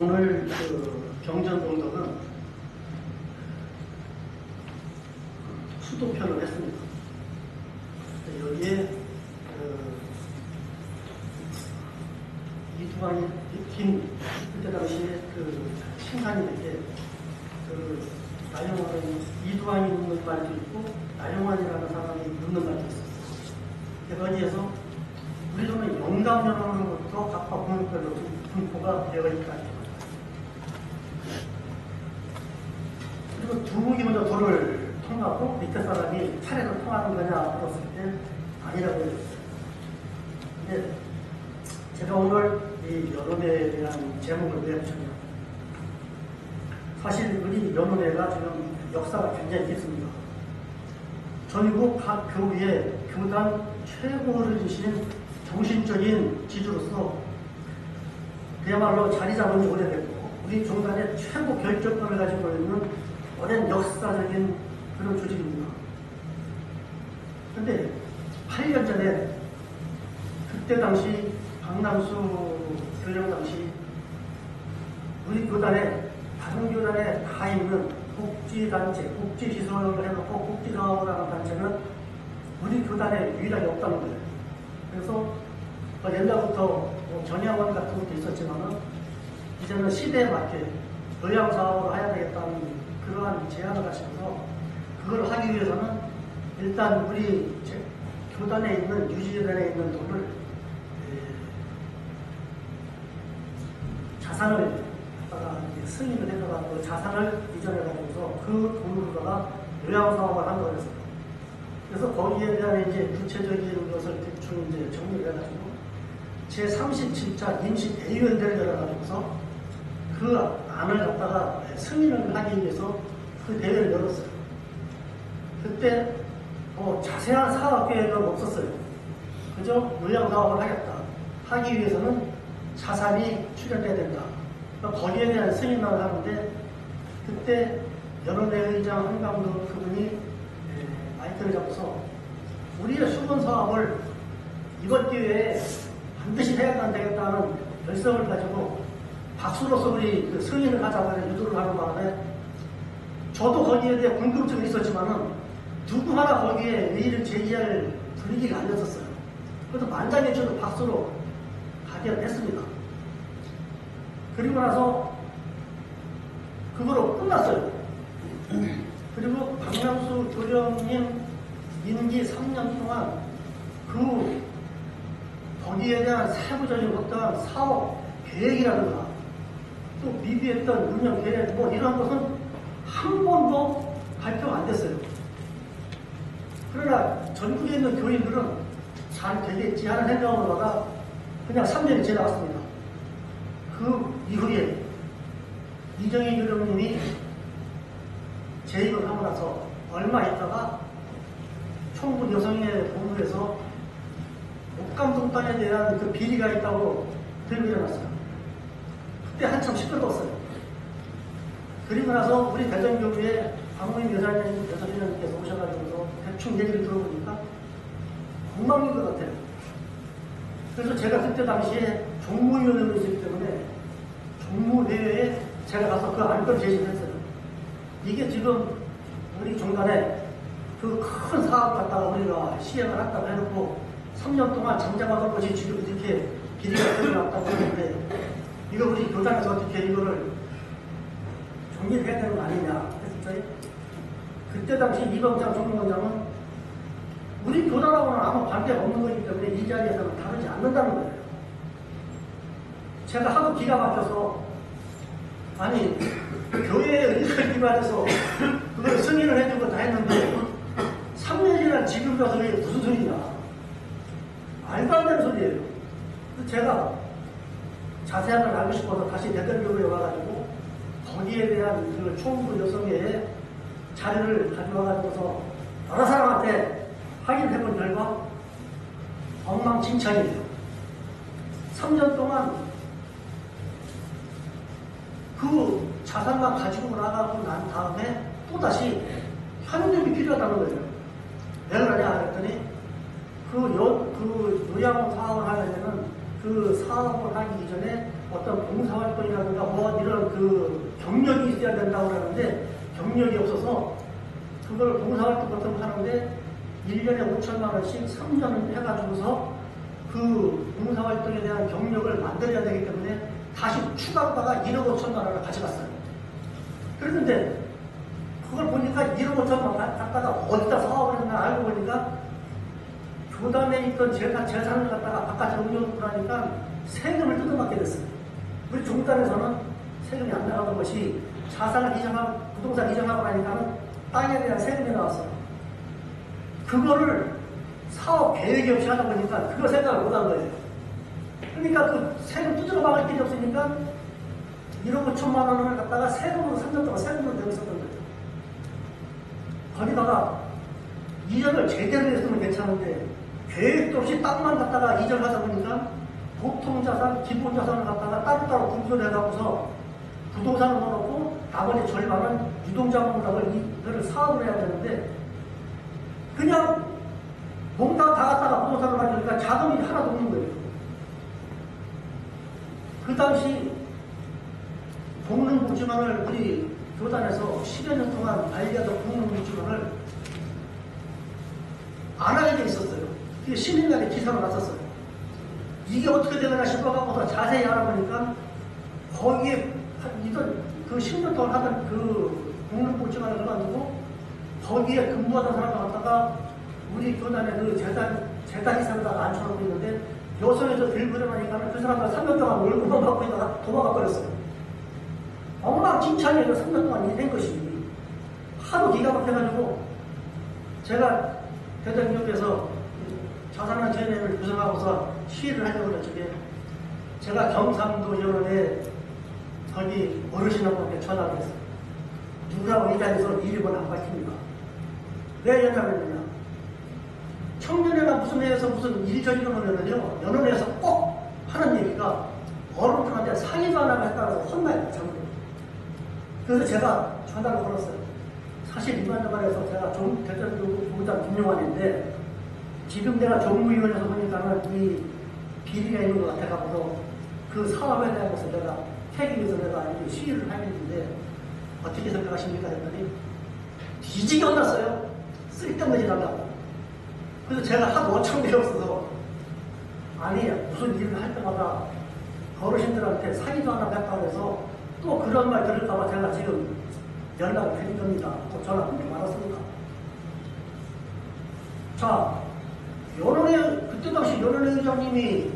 오늘 그 경전봉덕은 수도편을 했습니다. 여기에 이두환이 그때 당시에 신사님에게 나영환은 이두환이 묻는 말도 있고 나영환이라는 사람이 묻는 말도 있었어요. 거기에서 우리는 영감연원으로부터 각파 공역별로 분포가 되어 있다. 그리고 두 분이 먼저 돌을 통하고 밑에 사람이 차례로 통하는 거냐 물었을 때 아니라고 했어요. 근데 제가 오늘 이 연원회에 대한 제목을 왜 붙였냐. 사실 우리 연원회가 지금 역사가 굉장히 깊습니다. 전국 각 교회에 교단 최고를 지신 정신적인 지주로서 그야말로 자리 잡은 지 오래됐고 우리 종단의 최고 결정권을 가지고 있는 오랜 역사적인 그런 조직입니다. 그런데 8년 전에 그때 당시 박남수 교령 당시 우리 교단에 다른 교단에 다 있는 복지단체, 복지시설을 해놓고 복지사업을 하는 단체는 우리 교단에 유일하게 없다는 거예요. 그래서 옛날부터 전야원 같은 것도 있었지만은 이제는 시대에 맞게 의향사업을 해야 되겠다는 그러한 제안을 하시면서 그걸 하기 위해서는 일단 우리 교단에 있는 유지단에 있는 돈을 자산을 승인을 해가지고 자산을 이전해가지고서 그 돈으로다가 요양사업을 한 거였어요. 그래서 거기에 대한 이제 구체적인 것을 대충 이제 정리를 해가지고 제37차 임시대의원회를 열어가지고서 그 안을 갖다가 승인을 하기 위해서 그 대회를 열었어요. 그때 자세한 사업 계획은 없었어요. 그저 요양사업을 하기 위해서는 자산이 출연돼야 된다. 그러니까 거기에 대한 승인을 하는데 그때 연원회 의장 한강도 그분이 마이크를 잡고서 우리의 수건 사업을 이번 기회에 반드시 해야만 되겠다는 결성을 가지고 박수로서 우리 승인을 하자고 해서 유도를 하는 바람에 저도 거기에 대해 궁금증이 있었지만은 누구 하나 거기에 의의를 제기할 분위기가 아니었었어요. 그래서 만장일치로 박수로 가결했습니다. 그리고 나서 그거로 끝났어요. 그리고 박남수 교령님 임기 3년 동안 거기에 대한 세부적인 어떠한 사업 계획이라든가 또 미비했던 운영 계획 이런 것은 한 번도 발표가 안 됐어요. 그러나 전국에 있는 교인들은 잘 되겠지 하는 생각으로다가 그냥 3년이 지나갔습니다. 그 이후에 이정희 교령님이 재임을 하고 나서 얼마 있다가 총무 여성의 본부에서 옥감동땅에 대한 그 비리가 있다고 들고 일어났어요. 그때 한참 시끄러웠어요. 그리고 나서 우리 대전교구에 박무인 여사님께서 오셔가지고서 대충 얘기를 들어보니까 엉망인 것 같아요. 그래서 제가 그때 당시에 종무위원회로 있었기 때문에 종무회의에 제가 가서 그 안건을 제시했어요. 이게 지금 우리 종단에 그 큰 사업 갖다가 우리가 시행을 한다고 해놓고 3년 동안 잠잠하던 것이 지금 이렇게 비리가 드러났다고 하는데 이거 우리 교단에서 어떻게 이거를 정리를 해야 되는 거 아니냐 했었어요. 그때 당시 이병장 총무원장은 우리 교단하고는 아무 관계가 없는 거기 때문에 이 자리에서는 다루지 않는다는 거예요. 제가 하도 기가 막혀서 아니 교회의 의사를 기반해서 그걸 승인을 해주고 다 했는데 3년이나 지금 가서 이게 무슨 소리냐. 말도 안 되는 소리예요. 제가 자세한 걸 알고 싶어서 다시 대전교구에 와가지고 거기에 대한 그 총무 여성회의 자료를 가져와가지고서 여러 사람한테 확인해본 결과 엉망진창이에요. 3년 동안 그 자산만 가지고 나가고 난 다음에 또다시 현금이 필요하다는 거예요. 왜 그러냐 그랬더니 그 요양 사업을 하려면 그 사업을 하기 이전에 어떤 봉사활동이라든가 뭐 이런 그 경력이 있어야 된다고 그러는데 경력이 없어서 그걸 봉사활동 같은 거 하는데 1년에 5천만 원씩 3년을 해가지고서 그 봉사활동에 대한 경력을 만들어야 되기 때문에 다시 추가받다가 1억 5천만 원을 가져갔어요. 그랬는데 그걸 보니까 1억 5천만 원 갖다가 어디다 사업을 했나 알고 보니까 교단에 있던 재산을 갖다가 바깥에 옮겨놓고 나니까 세금을 뜯어맞게 됐어요. 우리 종단에서는 세금이 안 나가던 것이 자산을 이전하고 부동산 이전하고 나니까는 땅에 대한 세금이 나왔어요. 그거를 사업 계획이 없이 하다 보니까 그거 생각을 못 한 거예요. 그러니까 그 세금 두드러 막을 길이 없으니까 1억 5천만 원을 갖다가 세금으로 3년 동안 세금으로 내고 있었던 거죠. 거기다가 이전을 제대로 했으면 괜찮은데 계획도 없이 땅만 갖다가 이전하다 보니까 보통자산, 기본자산을 갖다가 따로따로 분별해갖고서 부동산을 넣어놓고 나머지 절반은 유동자금으로 이거를 사업을 해야 되는데 그냥 몽땅 다 갖다가 부동산을 만드니까 자금이 하나도 없는 거예요. 그 당시 공릉복지관을 우리 교단에서 10여 년 동안 관리하던 공릉복지관을 안 하게 돼 있었어요. 그게 시민간에 기사가 났었어요. 이게 어떻게 되느냐 싶어갖고서 자세히 알아보니까 거기에 이던 그 10년 동안 하던 그 공릉복지관을 그만두고 거기에 근무하던 사람을 갖다가 우리 교단의 그 재단 이사로다가 앉혀놓고 있는데 여성에서 들고 일어나니까 그 사람들 3년 동안 월급만 받고 있다가 도망가 버렸어요. 엉망진창이에요. 3년 동안 일한 것이. 하도 기가 막혀가지고 제가 대통령께서 자산한 전회를 구성하고서 시위를 하려고 그랬죠. 제가 경상도 여론에 거기 어르신하고 전화를 했어요. 누구라고 이 자리에서 이름은 안 밝힙니다. 왜 연락을 했느냐. 청년회나 무슨 회에서 무슨 일저리 이러면요, 연원회에서 꼭 하는 얘기가 어른들한테 상의도 안 하고 했다고 혼나요, 전부. 그래서 제가 전화를 걸었어요. 사실 이만저만해서 제가 대전교구단 김용환인데 지금 내가 정무위원회에서 보니까는 이 비리가 있는 것 같아가지고 그 사업에 대해서 내가 태기에서 내가 시위를 하겠는데 어떻게 생각하십니까? 했더니 뒤지게 혼났어요. 쓸데없는 일 한다고. 그래서 제가 하도 어처구니 없어서 아니 무슨 일을 할 때마다 어르신들한테 사기도 하나 했다고 해서 또 그런 말 들을까봐 제가 지금 연락을 드린 겁니다. 또 전화 끊지 말았습니다. 자, 그때 당시 연원회 의장님이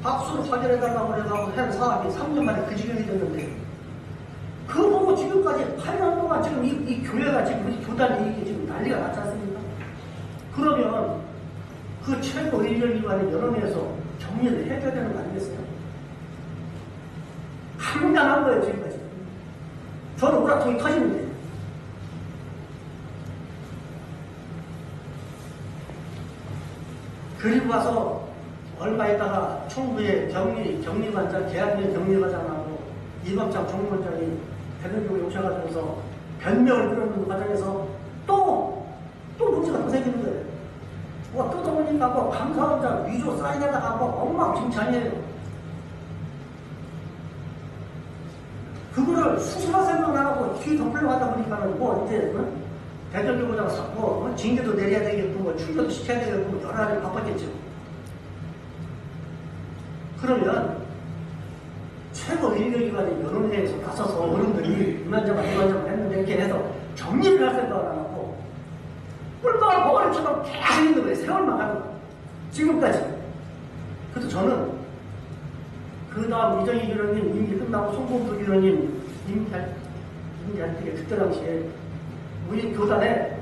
박수로 확인해달라고 해서 한 사업이 3년 만에 그 지경이 됐는데 그거 보고 지금까지 8년 동안 지금 이 교회가 지금 우리 교단 이익이 지금 난리가 났지 않습니까? 그러면 그 최고 인력기관의 연원회에서 정리를 해줘야 되는 거 아니겠어요? 한장한 거예요, 지금까지. 저는 우라통이 터지는데. 그리고 와서 얼마 있다가 총부의 격리관장, 계약일 격리관장하고 이광장 총무원장이 대전교에 오셔가지고서 변명을 들어주는 과정에서 또 문제가 또 생기는 거예요. 뭐 뜯어보니까 뭐 감사원장 위조 사인에다가 뭐 엉망진창이에요. 그거를 수습할 생각 안 하고 뒤 덮으려고 하다 보니까는 뭐 이제 대전교구장 뭐 징계도 내려야 되겠고 뭐 출교도 시켜야 되겠고 뭐 여러 가지 바빴겠죠. 그러면 최고 인력기관의 여론회에서 나서서 어른들이 이만저만 했는데 이렇게 해서 정리를 할 생각을 안 하고 꿀빵 버거리처럼 계속 있는 거예요. 세월만 가는 거. 지금까지. 그래서 저는 그 다음 이정희 위원님 임기 끝나고 송범수 위원님 임기할 때 그때 당시에 우리 교단에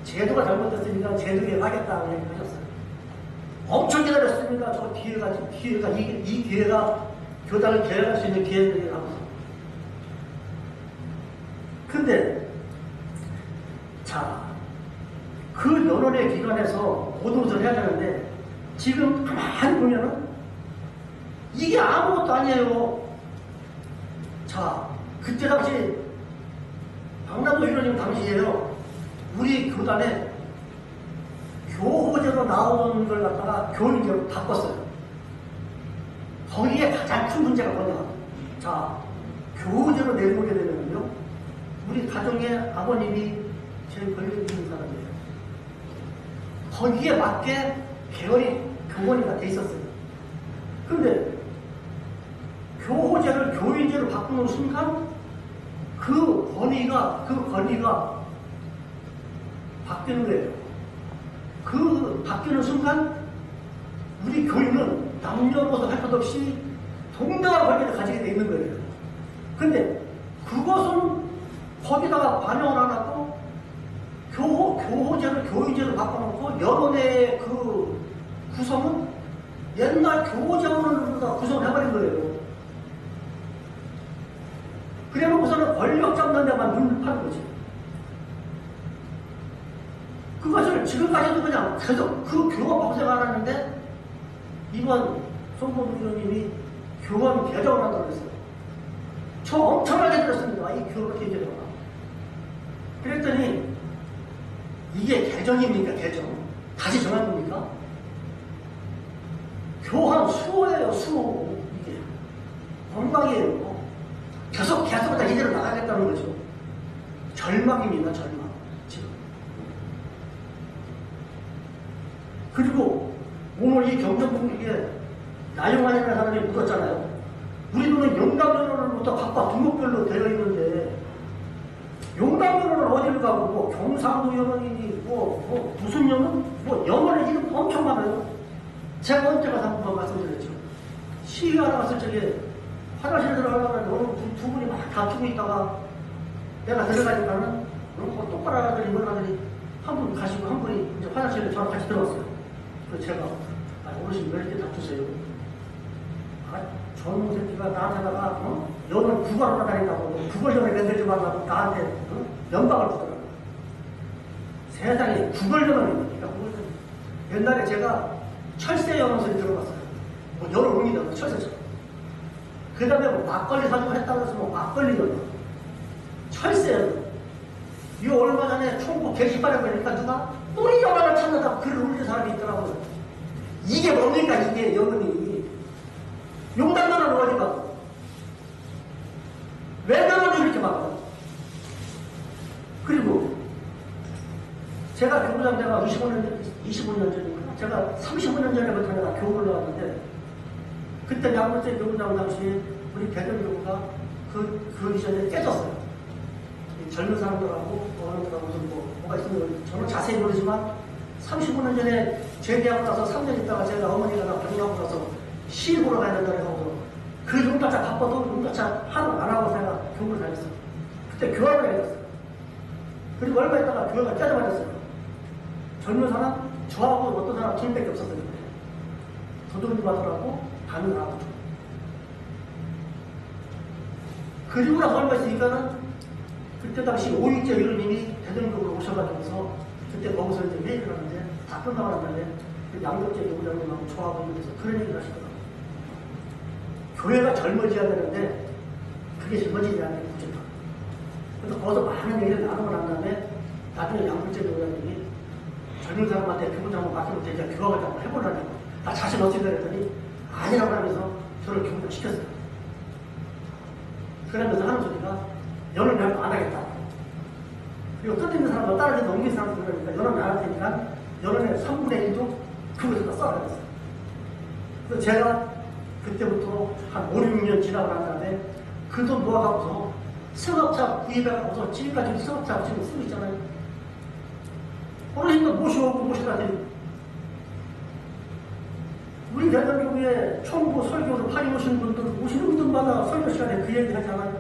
제도가 잘못됐으니까 제도 개혁하겠다고 얘기하셨어요. 엄청 기다렸습니다. 저 기회가 이 기회가 교단을 개혁할 수 있는 기회들이라고. 근데 자, 그 여론의 기관에서 모든 것을 해야 되는데 지금 가만히 보면은 이게 아무것도 아니에요. 자, 그때 당시 박남도 위원님 당시에요. 우리 교단에 교호제로 나오는 걸 갖다가 교인제로 바꿨어요. 거기에 가장 큰 문제가 뭐냐? 자, 교제로 내려오게 되면요, 우리 가정의 아버님이 제일 권력 있는 사람이에요. 거기에 맞게 계열이 교원이가 돼 있었어요. 그런데 교호제를 교인제로 바꾸는 순간 그 권위가 바뀌는 거예요. 그 바뀌는 순간 우리 교인은 남녀노소 할 것 없이 동등한 권리를 가지게 돼 있는 거예요. 근데 그것은 거기다가 반영을 안 하고 교호제를 교인제로 바꿔놓고 여론의 그 구성은 옛날 교호제원으로 구성을 해버린 거예요. 그래 놓고서는 권력 잡는 데만 눈을 파는 거지. 그것을 지금까지도 그냥 계속 그 교원 방생 안 하는데 이번 송범주 의원님이 교원 개정을 한다고 했어요. 저 엄청나게 들었습니다. 이 교원 개정을. 그랬더니 이게 개정입니까? 개정. 다시 정한 겁니까? 교환 수호예요. 수호. 이게 건강이에요. 계속 다 이대로 나가겠다는 거죠. 절망입니다. 절망. 지금. 그리고 오늘 이 경정국에 나영환이라는 사람이 묻었잖아요. 우리 돈은 용담면허로부터 각각 등록별로 되어 있는데 용담면허는 어디를 가고 뭐 경상도 연원이니 무슨 연원? 뭐 연원의 이름 엄청 많아요. 제가 언제 가서 한번 말씀드렸죠. 시위하러 갔을 적에 화장실에 들어가려면 두 분이 막 다투고 있다가 내가 들어가니까는 똑바로 하더니 뭘 하더니 한 분 가시고 한 분이 이제 화장실에 저랑 같이 들어갔어요. 그래서 제가 어르신 왜 이렇게 다투세요? 젊은 새끼가 나한테다가 연을 구걸하러 다닌다고 구걸전에 만들지 말라고 나한테 연방을 주더라고요. 세상에 구걸전을 있으니까 옛날에 제가 철새 연원소리 들어봤어요. 뭐 연을 옮기잖아 철새처럼. 그 다음에 뭐 막걸리 사주고 했다고 해서 뭐 막걸리 연원 철새 연원. 이 얼마 전에 총구 게시판에 보니까 누가 뿌리 연원을 찾는다고 글을 올린 사람이 있더라고요. 이게 뭡니까 이게 연원이. 용담만은 어디 가고 왜 나만 이렇게 막아요? 그리고 제가 교부장 내가 25년 전인가 제가 35년 전에부터 내가 교부를 나왔는데 그때 양물제 교부장 당시에 우리 대전교부가 그 이전에 깨졌어요. 젊은 사람들하고 어른들하고 무슨 뭐가 있으면 저는 자세히 모르지만 35년 전에 제대하고 나서 3년 있다가 제가 어머니가 병원하고 나서 시위 보러 가야 된다고 해서 그 용가차 바빠도 용가차 하루 안 하고 제가 교부를 다녔어요. 그때 교화를 해줬어요. 그리고 얼마 있다가 교회가 깨져버렸어요. 젊은 사람, 저하고 어떤 사람 둘 밖에 없었어요. 도둑이 받으라고 반을 하고. 그리고 나서 얼마 있으니까는 그때 당시 오익재 의원님이 대전국으로 오셔가지고서 그때 거기서 이제 회의를 하는데 다 끝나고 난 다음에 양덕재 교부장님하고 저하고 이렇게서 그런 얘기를 하시더라고요. 교회가 젊어져야 되는데 그게 젊어지지 않는 게 부족하다. 그래서 거기서 많은 얘기를 나누고 난 다음에 나중에 양덕재 교부장님이 젊은 사람한테 교부장을 맡기면 되니까 교화를 한번 해보려고 나 자신 없으니까 그랬더니 아니라고 하면서 저를 교부장 시켰어요. 그러면서 하는 소리가 연을 내가 안 하겠다. 그리고 뜻있는 사람과 다른 데 넘긴 사람들 그러니까 연을 안 할 테니까 연원의 3분의 1도 그것에다 써야 됐어요. 그래서 제가 그때부터 한 5, 6년 지나고 난 다음에 그 돈 모아갖고서 승합차 구입해갖고서 지금까지 승합차 지금 쓰고 있잖아요. 어르신들 모셔오고 모시다니 우리 대전교회 총부 설교를 파리 오시는 분들 오시는 분들마다 설교 시간에 그 얘기 하잖아요.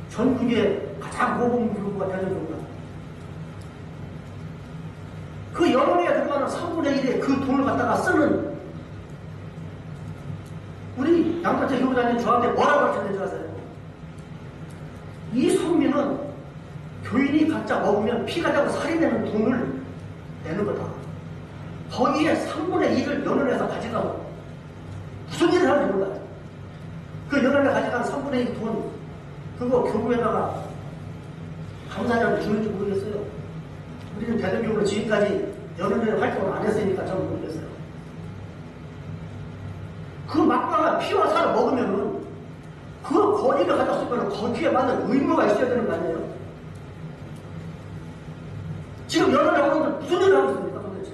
전국에 가장 모범 교구가 대전교회다. 그 여론에 들어가는 3분의 1의 그 돈을 갖다가 쓰는 우리 양덕재 교부장님 저한테 뭐라고 가르쳤는지 아세요? 이 선민은 교인이 각자 먹으면 피가 되고 살이 되는 돈을 내는 거다. 거기에 3분의 1을 연원에서 가져가고 무슨 일을 하는지 몰라요. 그 연원에 가져간 3분의 1 돈 그거 교구에다가 감사자를 주는지 모르겠어요. 우리는 대전교회로 지금까지 연원회 활동을 안 했으니까 저는 모르겠어요. 그 막강한 피와 살을 먹으면은 그 권위를 가졌으면 거기에 맞는 의무가 있어야 되는 거 아니에요? 지금 연애학원들 무슨 일을 하고 있습니까, 도대체?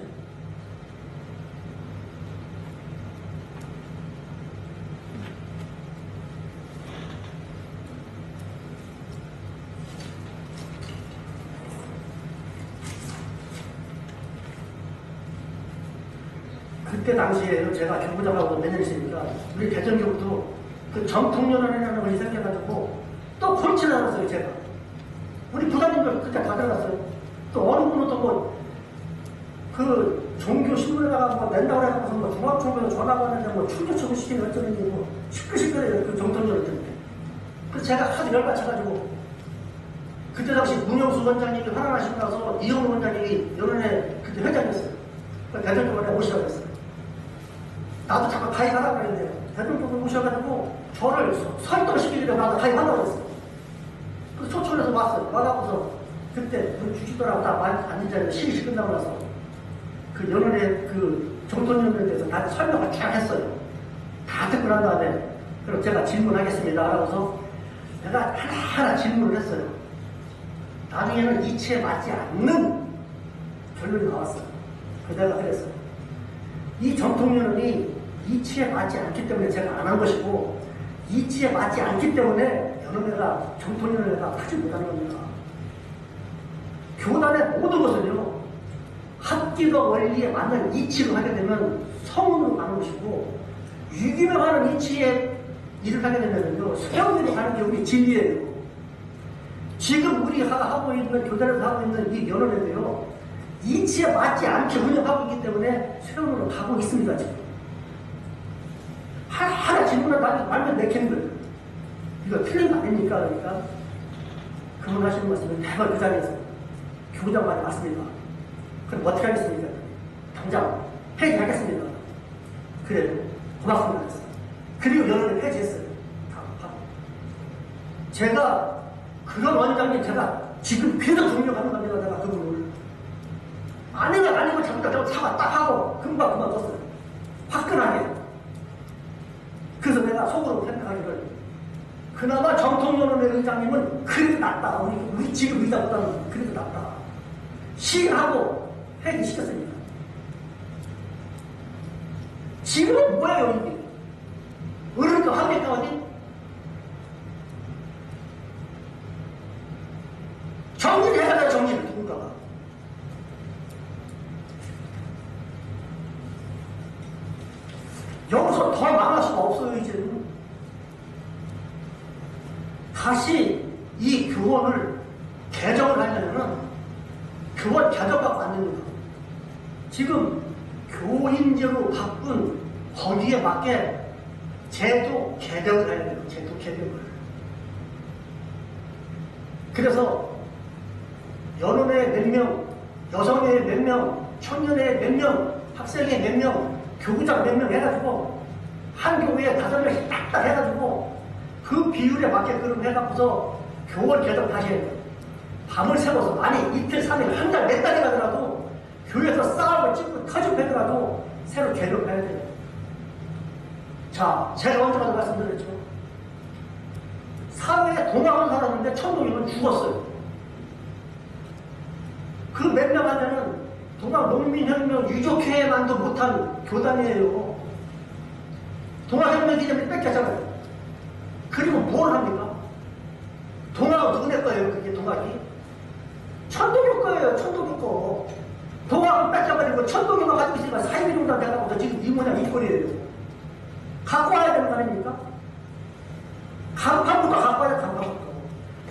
그때 당시에요, 제가 교부장하고 몇 년 있으니까, 우리 대전교부도 그 정통연합이라는 것이 생겨가지고, 또 골치를 알았어요, 제가. 우리 부장님들 그때 다 들어갔어요. 또 어느 분은 또 뭐, 그 종교 신문에다가 뭐 낸다고 해서 뭐 중앙총회에서 전화가 왔는데 뭐 출교처분 시키는 어쩌는지 뭐 시끌시끌해요, 그 정통연합 때문에. 그래서 제가 하도 열받쳐가지고, 그때 당시 문영수 원장님이 화나시고 나서 이영우 원장님이 연원회 그때 회장이었어요. 대전교부에 오시라고 했어요. 나도 자꾸 가입하라고 그랬는데 대통령을 오셔가지고 저를 설득시키려고 나도 가입하라고 했어요. 그래서 초청해서 왔어요. 와갖고서 그때 그 주식도라고 딱 앉은 자리에 시식이 끝나고 나서 그 연원의 그 정통연합에 대해서 다 설명을 쫙 했어요. 다 듣고 난 다음에 그럼 제가 질문하겠습니다. 하고서 내가 하나하나 질문을 했어요. 나중에는 이치에 맞지 않는 결론이 나왔어요. 그 내가 그랬어요. 이 정통연합이 이치에 맞지 않기 때문에 제가 안 한 것이고, 이치에 맞지 않기 때문에 연합회가 정통연합회가 하지 못하는 겁니다. 교단의 모든 것은요, 합기도 원리에 맞는 이치를 하게 되면 성운으로 가는 것이고, 유기명하는 이치에 일을 하게 되면요, 세운으로 가는 게 우리 진리예요. 지금 우리가 하고 있는, 교단에서 하고 있는 이 연합회도요, 이치에 맞지 않게 운영하고 있기 때문에 세운으로 가고 있습니다, 지금. 하나 질문을 완전 내키는 거예요. 이거 틀린 거 아닙니까? 그러니까 그분 하시는 말씀은 대박 그 자리에서 교부장 말이 맞습니다. 그럼 어떻게 하겠습니까? 당장 폐지하겠습니다. 그래요. 고맙습니다. 그리고 연원을 폐지했어요. 제가 그런 원장님 제가 지금 계속 존경하는 겁니다. 내가 그분을 아니면 아니고 잘못하고 사과 딱 하고 금방 그만뒀어요. 화끈하게. 그래서 내가 속으로 생각하기를 그나마 정통연합회 의장님은 그래도 낫다. 우리 지금 의장보다는 그래도 낫다. 시행하고 폐기시켰습니다. 지금은 뭐예요 이게? 어른도 합니까 어디? 정리를 해야 돼요. 정리를 누군가가. 여기서 더 망할 수가 없어요, 이제는. 다시 이 교원을 개정을 하려면은 교원 개정밖에 안 됩니다. 지금 교인제로 바꾼 거기에 맞게 제도 개정을 해야 돼요, 제도 개정을. 그래서 연원회 몇 명, 여성회 몇 명, 청년회 몇 명, 학생회 몇 명, 교부장 몇 명 해가지고 한 교회에 5명씩 딱딱 해가지고 그 비율에 맞게 그럼 해갖고서 교원 개정 다시 해야 돼요. 밤을 새워서 아니 이틀, 3일, 한 달, 몇 달이 가더라도 교회에서 싸움을 찍고 터집하더라도 새로 개정해야 돼요. 자, 제가 언제까지 말씀드렸죠. 사회에 동학은 살았는데 천동이면 죽었어요. 그 몇 명 하면은 동학 농민혁명 유족회만도 못한 교단이에요. 동학혁명 기념일 뺏겼잖아요. 그리고 뭘 합니까? 동학은 누구네 거예요, 그게 동학이? 천도교 거예요, 천도교 거. 동학은 뺏겨버리고 천도교만 가지고 있으니까 사이비종단 돼가지고 지금 이 모양 이 꼴이에요. 갖고 와야 되는 거 아닙니까? 간판부터 갖고 와야 돼, 간판부터.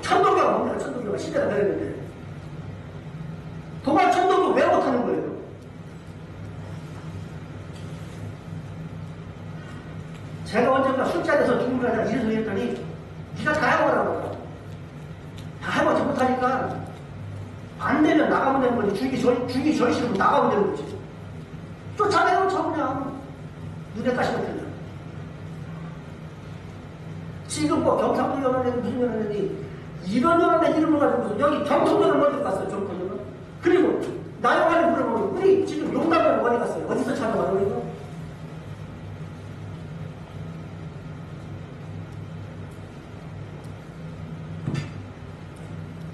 천도교가 뭡니까? 천도교가 시대가 되는데. 동학 천도교 왜 못하는 거예요? 제가 언젠가 술자리에서 중국을 하자 이래서 했더니 네가 다 해보라고. 다 해보지 못하니까 안 되면 나가면 되는 거지. 주기 절 싫으면 나가면 되는 거지. 쫓아내요, 저 그냥. 눈에 가시 같은 거. 지금 뭐 경상도 연합회 무슨 연합회니 이런 연합회 이름을 가지고 여기 경통연합 어디 갔어요, 경통연합? 그리고 나영환이 물어보면 우리 지금 용담을 어디 갔어요? 어디서 찾아와요, 이거?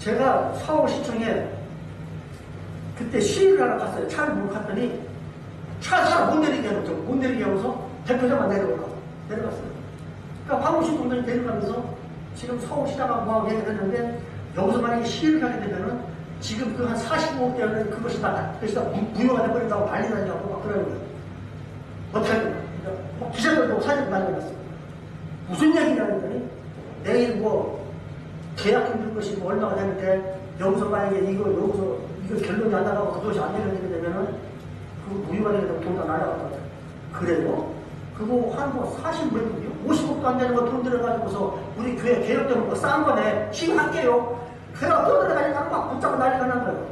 제가 서울시청에 그때 시위를 하러 갔어요. 차를 몰고 갔더니 차를 못 내리게 하고 못 내리게 하고서 대표자만 내려갔어요. 그러니까 황우신 동생이 데려가면서 지금 서울시장하고 뭐하고 얘기를 했는데 여기서 만약에 시위를 하게 되면은 지금 그 한 45억 대는 그것이 다 무효가 돼버린다고 난리 나냐고 막 그러는 거예요. 어떻게 할 거냐. 그러니까 뭐 기자들도 사진 많이 올렸어요. 무슨 얘기냐 했더니 내일 뭐 계약금 줄 것이 뭐 얼마가 되는데 여기서 만약에 이거 결론이 안 나가고 그것이 안 되게 되면은 그 무효가 되게 되면 돈 다 날아갔다. 그래요? 그거 한 뭐 40몇 50억도 안 되는 거 돈 들어가지고서 우리 교회 개혁되는 거 싼 거네. 시행할게요. 그래가 돈 들어가니까 막 붙잡고 난리가 난 거예요.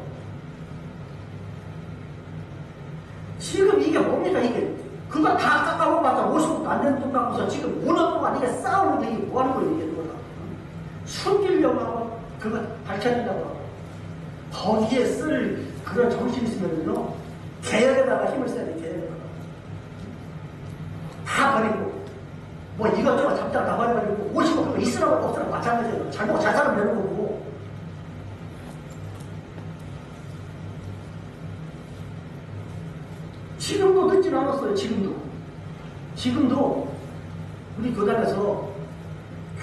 지금 이게 뭡니까 이게. 그거 다 깎아먹어봤자 50억도 안 되는 돈 갖고서 지금 5년 동안 이게 싸우는데 이게 뭐 하는 거예요 이게 그거다. 숨기려고 하고 그거 밝혀낸다고 하고 거기에 쓸 그런 정신이 있으면요 개혁에다가 힘을 써야 돼. 개혁에다가 다 버리고 뭐 이것저것 잡다가 다 버려버리고 50억 그거 있으라고 없으라고 마찬가지예요. 잘못 잘 사람 되는 거고. 지금도 늦지는 않았어요. 지금도 우리 교단에서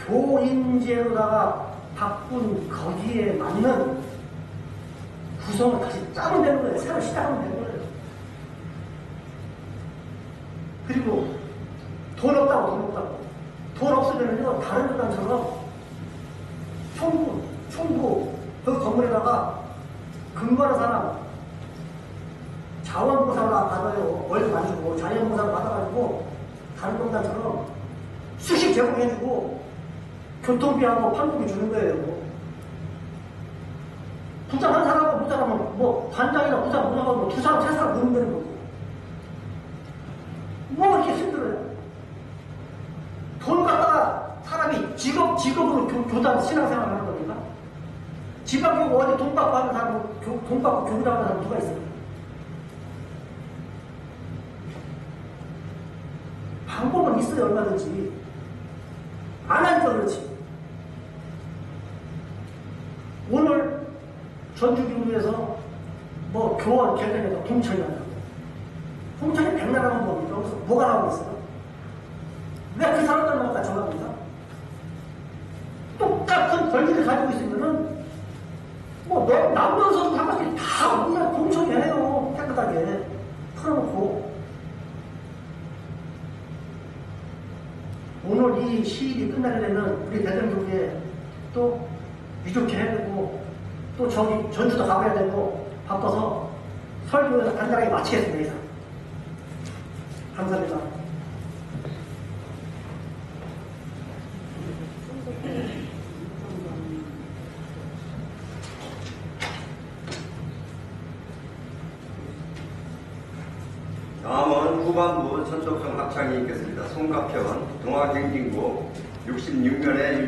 교인제로다가 바꾼 거기에 맞는 구성을 다시 짜면 되는 거예요. 새로 시작하면 되는 거예요. 그리고 돈 없다고. 돈 없으면요, 다른 교단처럼 총부, 그 건물에다가 근무하는 사람, 자원보상을 받아요. 월급 안 주고, 자연보상을 받아가지고, 다른 교단처럼 수십 제공해주고, 교통비하고 판국비 주는 거예요. 부장 한 사람하고 부장하면 뭐 반장이나 부장하고 뭐 두 사람 세 사람 모으면 되는 거고 뭐 이렇게 힘들어요. 돈 갖다가 사람이 직업으로 교단 신앙생활을 하는 겁니까? 지방교구 어디 돈 받고 하는 사람 돈 받고 교구당하는 사람 누가 있어요? 방법은 있어요. 얼마든지 안 하니까 그렇지. 오늘 전주교구에서 뭐 교원 개정해서 공천이 한다고. 공천이 100날 하는 겁니까? 여기서 뭐가 나오고 있어요? 왜 그 사람들만 갖다 정합니까? 똑같은 권리를 가지고 있으면은 뭐 남녀선수 한 바퀴 다 그냥 공천이 해요. 깨끗하게 풀어놓고. 오늘 이 시일이 끝나게 되면 우리 대전교구에 또 위족회 해야 되고 또 저기 전주도 가봐야 되고 바빠서 설교에서 간단하게 마치겠습니다. 이상. 감사합니다. 다음은 후반부 천촉성 합창이 있겠습니다. 송가편 동화경진고 66년에